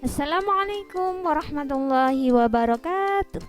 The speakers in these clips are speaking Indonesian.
Assalamualaikum warahmatullahi wabarakatuh.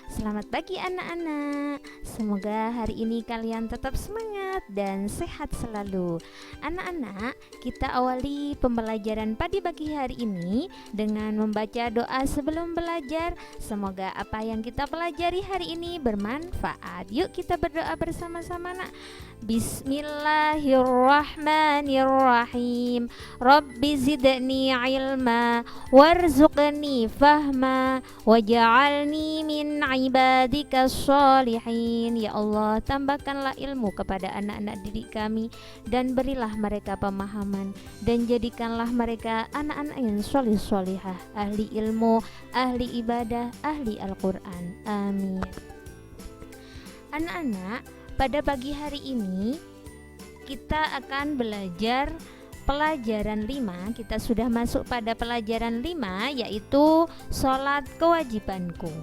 Selamat pagi anak-anak. Semoga hari ini kalian tetap semangat dan sehat selalu. Anak-anak, kita awali pembelajaran pada pagi hari ini dengan membaca doa sebelum belajar. Semoga apa yang kita pelajari hari ini bermanfaat. Yuk kita berdoa bersama-sama, nak. Bismillahirrahmanirrahim. Rabbi zidni ilma warzuqni fahma waj'alni min ibadikas sholihin. Ya Allah, tambahkanlah ilmu kepada anak-anak didik kami dan berilah mereka pemahaman, dan jadikanlah mereka anak-anak yang sholih-sholihah, ahli ilmu, ahli ibadah, ahli Al-Quran. Amin. Anak-anak, pada pagi hari ini kita akan belajar pelajaran 5. Kita sudah masuk pada pelajaran 5, yaitu sholat kewajibanku.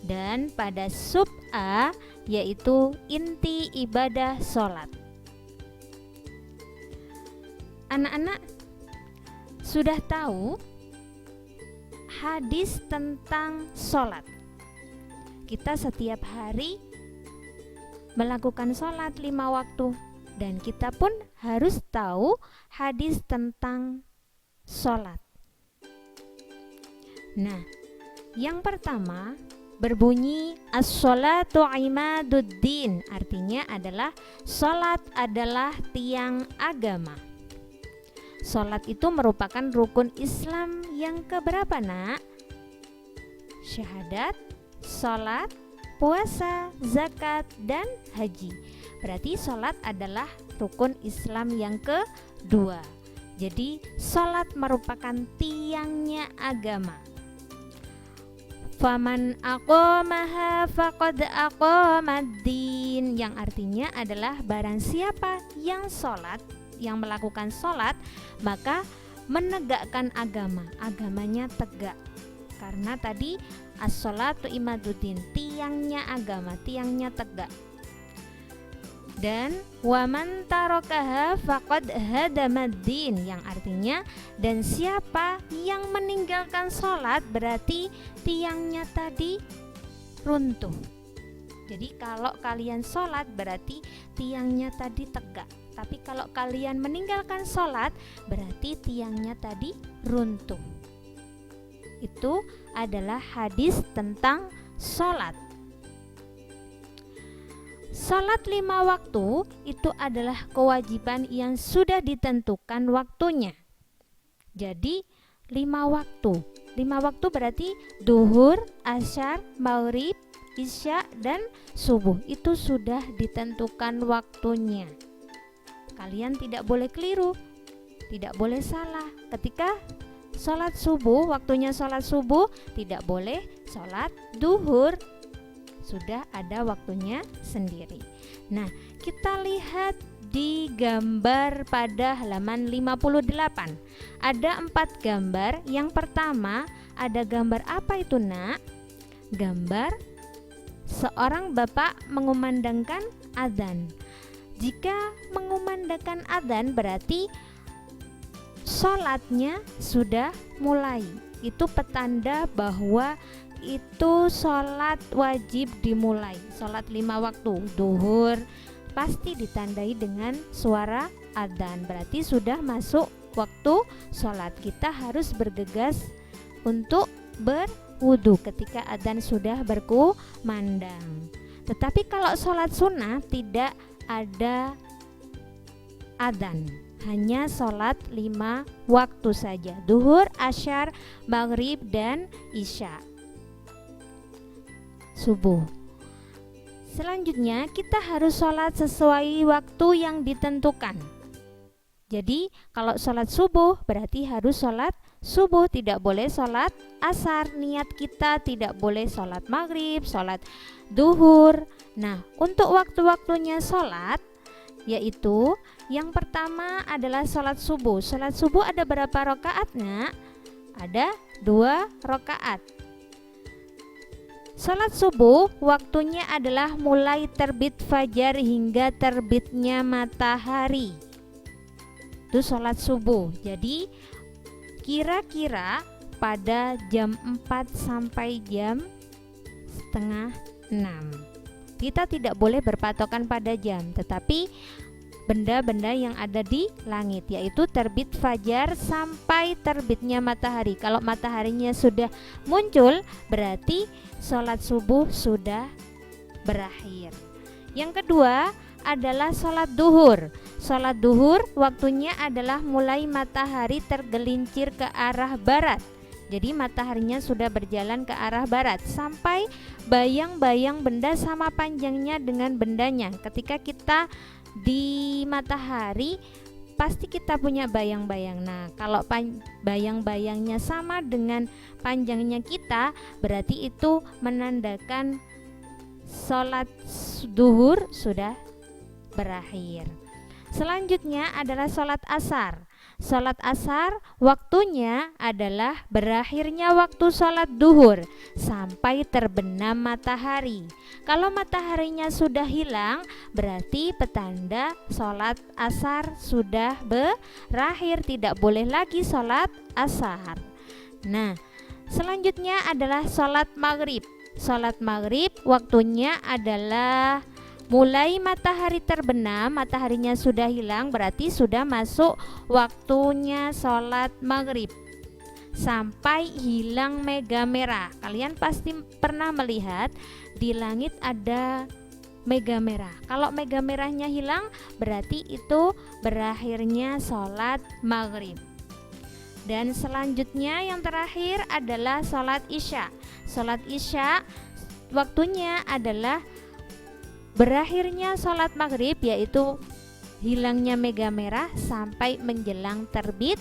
Dan pada sub A, yaitu inti ibadah sholat. Anak-anak sudah tahu hadis tentang sholat. Kita setiap hari melakukan sholat 5 waktu, dan kita pun harus tahu hadis tentang sholat. Nah, yang pertama berbunyi as-sholatu imaduddin, artinya adalah sholat adalah tiang agama. Sholat itu merupakan rukun Islam yang keberapa, nak? Syahadat, sholat, puasa, zakat, dan haji. Berarti sholat adalah rukun Islam yang kedua. Jadi sholat merupakan tiangnya agama. Faman aqamaha faqad aqamad-din, yang artinya adalah barang siapa yang sholat, yang melakukan sholat, maka menegakkan agama, agamanya tegak. Karena tadi as-sholatu imaduddin, tiangnya agama, tiangnya tegak. Dan waman tarokaha faqad hadamaddin, yang artinya dan siapa yang meninggalkan sholat berarti tiangnya tadi runtuh. Jadi kalau kalian sholat berarti tiangnya tadi tegak, tapi kalau kalian meninggalkan sholat berarti tiangnya tadi runtuh. Itu adalah hadis tentang sholat. Sholat 5 waktu itu adalah kewajiban yang sudah ditentukan waktunya. Jadi 5 waktu. 5 waktu berarti duhur, asyar, maghrib, isya, dan subuh. Itu sudah ditentukan waktunya. Kalian tidak boleh keliru, tidak boleh salah. Ketika sholat subuh, waktunya sholat subuh, tidak boleh sholat duhur, sudah ada waktunya sendiri. Nah, kita lihat di gambar pada halaman 58. Ada 4 gambar. Yang pertama, ada gambar apa itu, nak? Gambar seorang bapak mengumandangkan adzan. Jika mengumandangkan adzan berarti sholatnya sudah mulai. Itu petanda bahwa itu sholat wajib dimulai. Sholat 5 waktu duhur pasti ditandai dengan suara adzan, berarti sudah masuk waktu sholat. Kita harus bergegas untuk berwudu ketika adzan sudah berkumandang. Tetapi kalau sholat sunnah tidak ada adzan, hanya sholat 5 waktu saja, duhur, asyar, maghrib, dan isya, subuh. Selanjutnya kita harus sholat sesuai waktu yang ditentukan. Jadi kalau sholat subuh berarti harus sholat subuh, tidak boleh sholat asar. Niat kita tidak boleh sholat maghrib, sholat duhur. Nah, untuk waktu-waktunya sholat, yaitu yang pertama adalah sholat subuh. Sholat subuh ada berapa rakaatnya? Ada 2 rakaat. Sholat subuh waktunya adalah mulai terbit fajar hingga terbitnya matahari. Itu sholat subuh. Jadi kira-kira pada jam 4 sampai jam setengah 6. Kita tidak boleh berpatokan pada jam, tetapi benda-benda yang ada di langit, yaitu terbit fajar sampai terbitnya matahari. Kalau mataharinya sudah muncul, berarti sholat subuh sudah berakhir. Yang kedua adalah sholat duhur. Sholat duhur waktunya adalah mulai matahari tergelincir ke arah barat. Jadi mataharinya sudah berjalan ke arah barat sampai bayang-bayang benda sama panjangnya dengan bendanya. Ketika kita di matahari pasti kita punya bayang-bayang. Nah, kalau bayang-bayangnya sama dengan panjangnya kita, berarti itu menandakan sholat duhur sudah berakhir. Selanjutnya adalah sholat asar. Sholat asar waktunya adalah berakhirnya waktu sholat duhur sampai terbenam matahari. Kalau mataharinya sudah hilang, berarti petanda sholat asar sudah berakhir, tidak boleh lagi sholat asar. Nah, selanjutnya adalah sholat maghrib. Sholat maghrib waktunya adalah mulai matahari terbenam, mataharinya sudah hilang, berarti sudah masuk waktunya sholat maghrib sampai hilang mega merah. Kalian pasti pernah melihat di langit ada mega merah. Kalau mega merahnya hilang, berarti itu berakhirnya sholat maghrib. Dan selanjutnya yang terakhir adalah sholat isya. Sholat isya waktunya adalah berakhirnya sholat maghrib, yaitu hilangnya mega merah sampai menjelang terbit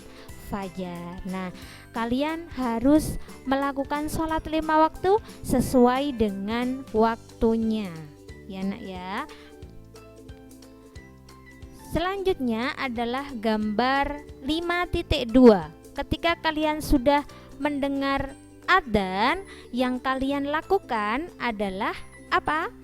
fajar. Nah, kalian harus melakukan sholat 5 waktu sesuai dengan waktunya, ya nak ya. Selanjutnya adalah gambar 5.2. Ketika kalian sudah mendengar adzan, yang kalian lakukan adalah apa?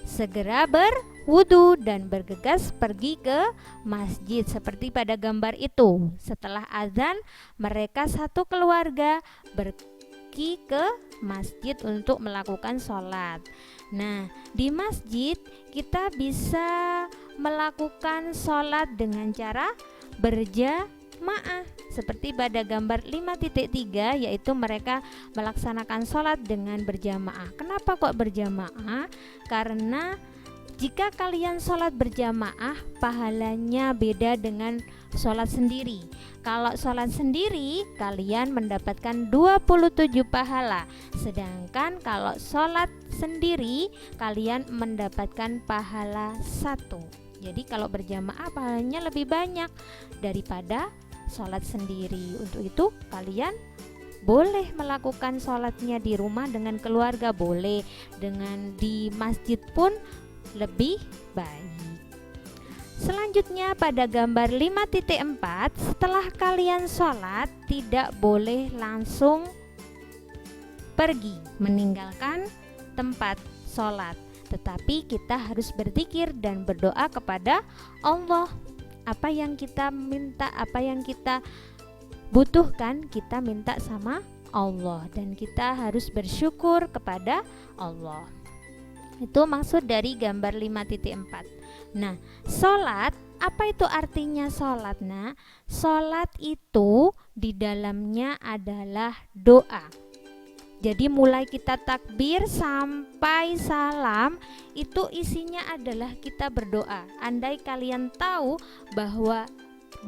Segera berwudu dan bergegas pergi ke masjid seperti pada gambar itu. Setelah azan, mereka satu keluarga pergi ke masjid untuk melakukan sholat. Nah, di masjid kita bisa melakukan sholat dengan cara berjamaah seperti pada gambar 5.3, yaitu mereka melaksanakan sholat dengan berjamaah. Kenapa kok berjamaah? Karena jika kalian sholat berjamaah, pahalanya beda dengan sholat sendiri. Kalau sholat sendiri, kalian mendapatkan 27 pahala. Sedangkan kalau sholat sendiri, kalian mendapatkan pahala 1. Jadi kalau berjamaah pahalanya lebih banyak daripada sholat sendiri. Untuk itu kalian boleh melakukan sholatnya di rumah dengan keluarga, boleh dengan di masjid pun lebih baik. Selanjutnya pada gambar 5.4, setelah kalian sholat tidak boleh langsung pergi meninggalkan tempat sholat, tetapi kita harus berzikir dan berdoa kepada Allah. Apa yang kita minta, apa yang kita butuhkan, kita minta sama Allah, dan kita harus bersyukur kepada Allah. Itu maksud dari gambar 5.4. Nah, sholat, apa itu artinya sholat? Nah, sholat itu di dalamnya adalah doa. Jadi mulai kita takbir sampai salam itu isinya adalah kita berdoa. Andai kalian tahu bahwa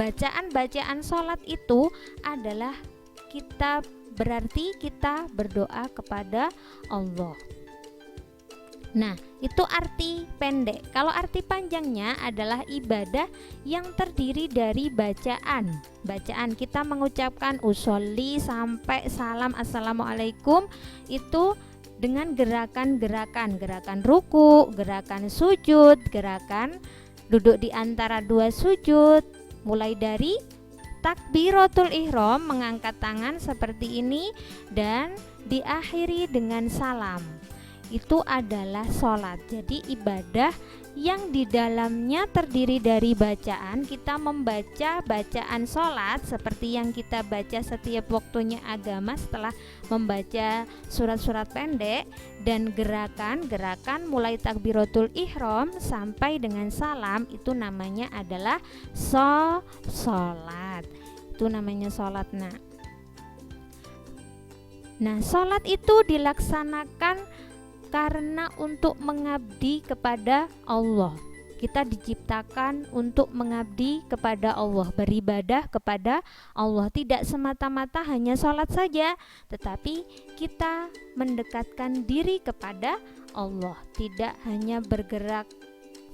bacaan-bacaan sholat itu adalah kita, berarti kita berdoa kepada Allah. Nah, itu arti pendek. Kalau arti panjangnya adalah ibadah yang terdiri dari bacaan. Bacaan kita mengucapkan usolli sampai salam assalamualaikum itu dengan gerakan-gerakan, gerakan ruku, gerakan sujud, gerakan duduk di antara dua sujud, mulai dari takbiratul ihram, mengangkat tangan seperti ini, dan diakhiri dengan salam. Itu adalah sholat. Jadi ibadah yang di dalamnya terdiri dari bacaan. Kita membaca bacaan sholat seperti yang kita baca setiap waktunya agama setelah membaca surat-surat pendek, dan gerakan mulai takbiratul ihram sampai dengan salam itu namanya adalah sholat. Itu namanya sholat. Nah, sholat itu dilaksanakan karena untuk mengabdi kepada Allah. Kita diciptakan untuk mengabdi kepada Allah, beribadah kepada Allah. Tidak semata-mata hanya sholat saja, tetapi kita mendekatkan diri kepada Allah. Tidak hanya bergerak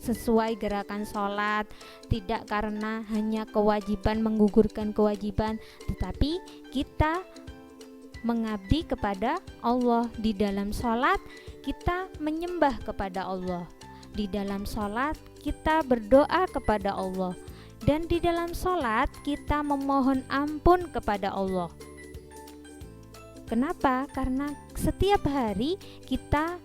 sesuai gerakan sholat, tidak karena hanya kewajiban menggugurkan kewajiban, tetapi kita mengabdi kepada Allah. Di dalam sholat kita menyembah kepada Allah, di dalam sholat kita berdoa kepada Allah, dan di dalam sholat kita memohon ampun kepada Allah. Kenapa? Karena setiap hari kita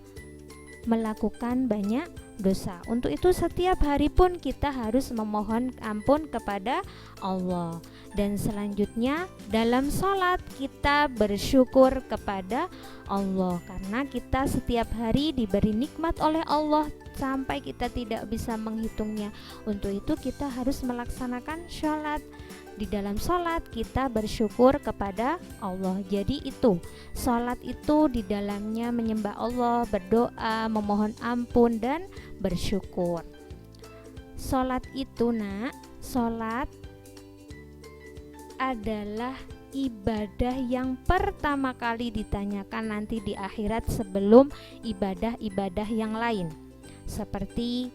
melakukan banyak dosa. Untuk itu setiap hari pun kita harus memohon ampun kepada Allah. Dan selanjutnya dalam sholat kita bersyukur kepada Allah, karena kita setiap hari diberi nikmat oleh Allah sampai kita tidak bisa menghitungnya. Untuk itu kita harus melaksanakan sholat. Di dalam sholat kita bersyukur kepada Allah. Jadi itu, sholat itu di dalamnya menyembah Allah, berdoa, memohon ampun, dan bersyukur. Sholat itu sholat adalah ibadah yang pertama kali ditanyakan nanti di akhirat sebelum ibadah-ibadah yang lain, seperti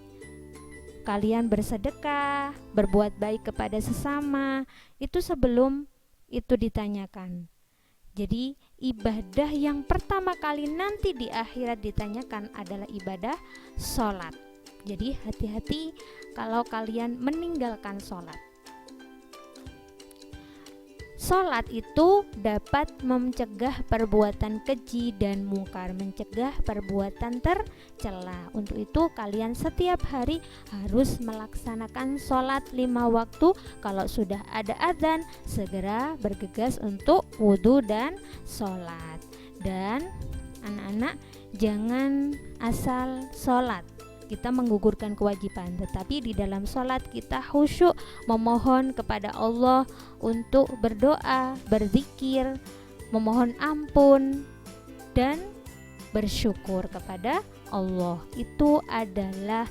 kalian bersedekah, berbuat baik kepada sesama, itu sebelum itu ditanyakan. Jadi ibadah yang pertama kali nanti di akhirat ditanyakan adalah ibadah sholat. Jadi hati-hati kalau kalian meninggalkan sholat. Sholat itu dapat mencegah perbuatan keji dan mungkar, mencegah perbuatan tercela. Untuk itu kalian setiap hari harus melaksanakan sholat 5 waktu. Kalau sudah ada adzan, segera bergegas untuk wudhu dan sholat. Dan anak-anak jangan asal sholat, kita menggugurkan kewajiban, tetapi di dalam sholat kita khusyuk memohon kepada Allah untuk berdoa, berzikir, memohon ampun, dan bersyukur kepada Allah. Itu adalah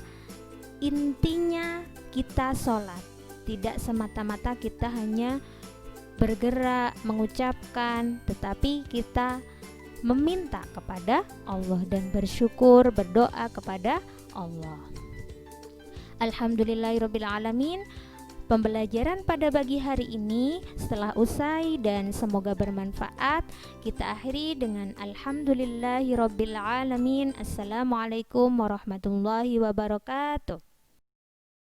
intinya kita sholat. Tidak semata-mata kita hanya bergerak, mengucapkan, tetapi kita meminta kepada Allah dan bersyukur, berdoa kepada Allah. Alhamdulillahirabbil alamin. Pembelajaran pada pagi hari ini setelah usai dan semoga bermanfaat. Kita akhiri dengan alhamdulillahirabbil alamin. Assalamualaikum warahmatullahi wabarakatuh.